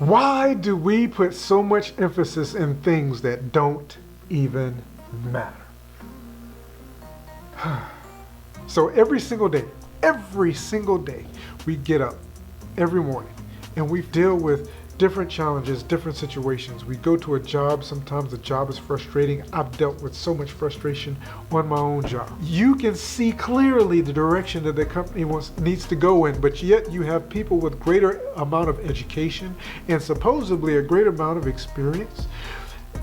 Why do we put so much emphasis in things that don't even matter? So every single day, we get up every morning and we deal with different challenges, different situations. We go to a job. Sometimes the job is frustrating. I've dealt with so much frustration on my own job. You can see clearly the direction that the company needs to go in, but yet you have people with greater amount of education and supposedly a greater amount of experience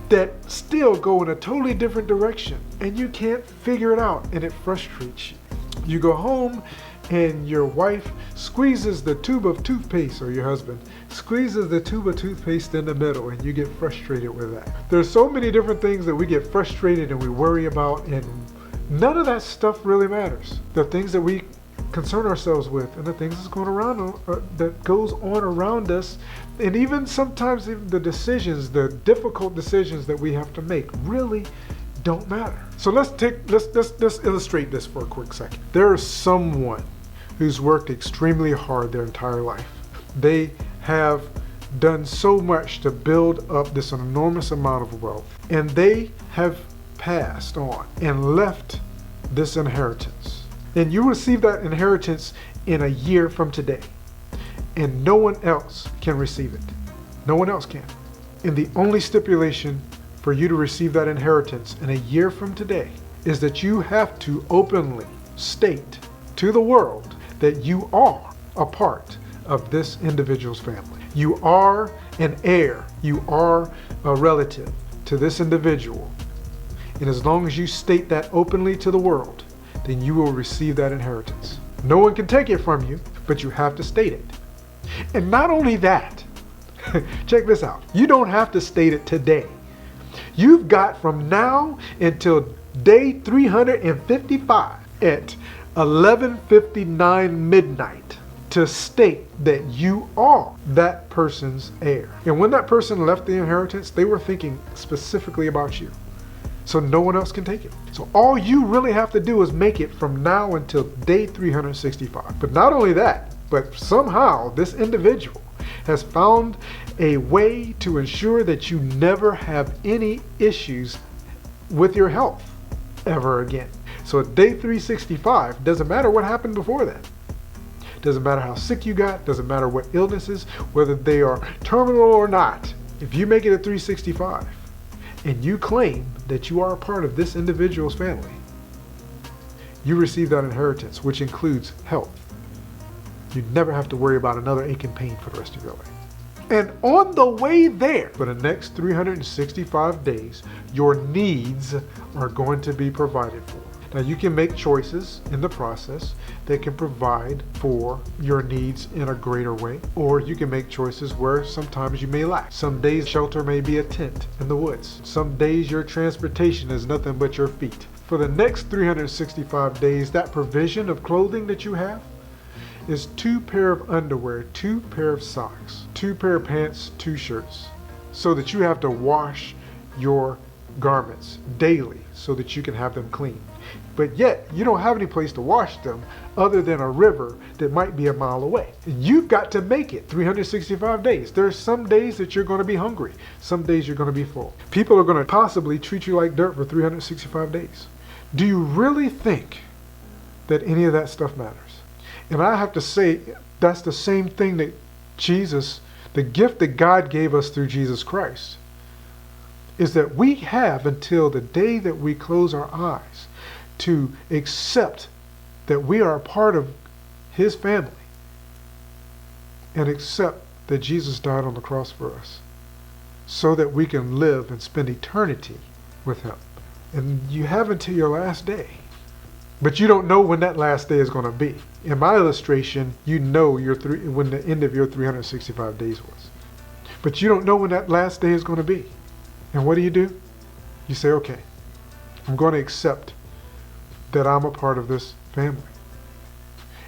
that still go in a totally different direction, and you can't figure it out, and it frustrates you. You go home and your wife squeezes the tube of toothpaste, or your husband squeezes the tube of toothpaste in the middle, and you get frustrated with that. There's so many different things that we get frustrated and we worry about, and none of that stuff really matters. The things that we concern ourselves with and the things that's going around that goes on around us, and even sometimes even the decisions, the difficult decisions that we have to make, really don't matter. So let's illustrate this for a quick second. There is someone who's worked extremely hard their entire life. They have done so much to build up this enormous amount of wealth, and they have passed on and left this inheritance. And you receive that inheritance in a year from today, and no one else can receive it. No one else can. And the only stipulation for you to receive that inheritance in a year from today is that you have to openly state to the world that you are a part of this individual's family. You are an heir. You are a relative to this individual. And as long as you state that openly to the world, then you will receive that inheritance. No one can take it from you, but you have to state it. And not only that, check this out. You don't have to state it today. You've got from now until day 355 at 11:59 midnight to state that you are that person's heir. And when that person left the inheritance, they were thinking specifically about you. So no one else can take it. So all you really have to do is make it from now until day 365. But not only that, but somehow this individual has found a way to ensure that you never have any issues with your health ever again. So at day 365, doesn't matter what happened before that. Doesn't matter how sick you got, doesn't matter what illnesses, whether they are terminal or not. If you make it at 365 and you claim that you are a part of this individual's family, you receive that inheritance, which includes health. You never have to worry about another ache and pain for the rest of your life. And on the way there, for the next 365 days, your needs are going to be provided for. Now you can make choices in the process that can provide for your needs in a greater way, or you can make choices where sometimes you may lack. Some days shelter may be a tent in the woods. Some days your transportation is nothing but your feet. For the next 365 days, that provision of clothing that you have is 2 pair of underwear, 2 pair of socks, 2 pair of pants, 2 shirts, so that you have to wash your garments daily so that you can have them clean. But yet you don't have any place to wash them other than a river that might be a mile away. And you've got to make it 365 days. There's some days that you're going to be hungry. Some days you're going to be full. People are going to possibly treat you like dirt for 365 days. Do you really think that any of that stuff matters? And I have to say, that's the same thing that Jesus, the gift that God gave us through Jesus Christ, is that we have until the day that we close our eyes to accept that we are a part of His family and accept that Jesus died on the cross for us so that we can live and spend eternity with Him. And you have until your last day. But you don't know when that last day is going to be. In my illustration, you know when the end of your 365 days was. But you don't know when that last day is going to be. And what do? You say, okay, I'm going to accept that I'm a part of this family.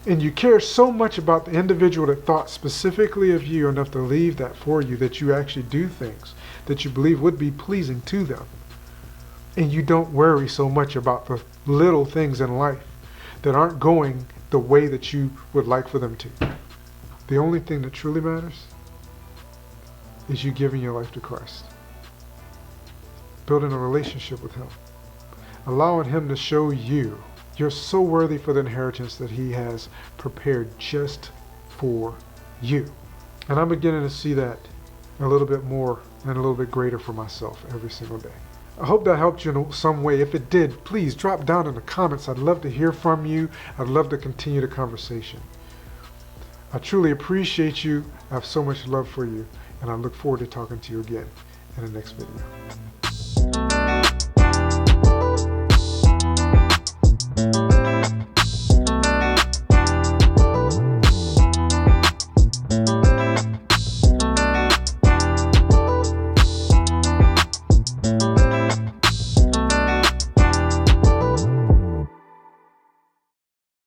And you care so much about the individual that thought specifically of you enough to leave that for you, that you actually do things that you believe would be pleasing to them. And you don't worry so much about the little things in life that aren't going the way that you would like for them to. The only thing that truly matters is you giving your life to Christ. Building a relationship with Him. Allowing Him to show you you're so worthy for the inheritance that He has prepared just for you. And I'm beginning to see that a little bit more and a little bit greater for myself every single day. I hope that helped you in some way. If it did, please drop down in the comments. I'd love to hear from you. I'd love to continue the conversation. I truly appreciate you. I have so much love for you, and I look forward to talking to you again in the next video.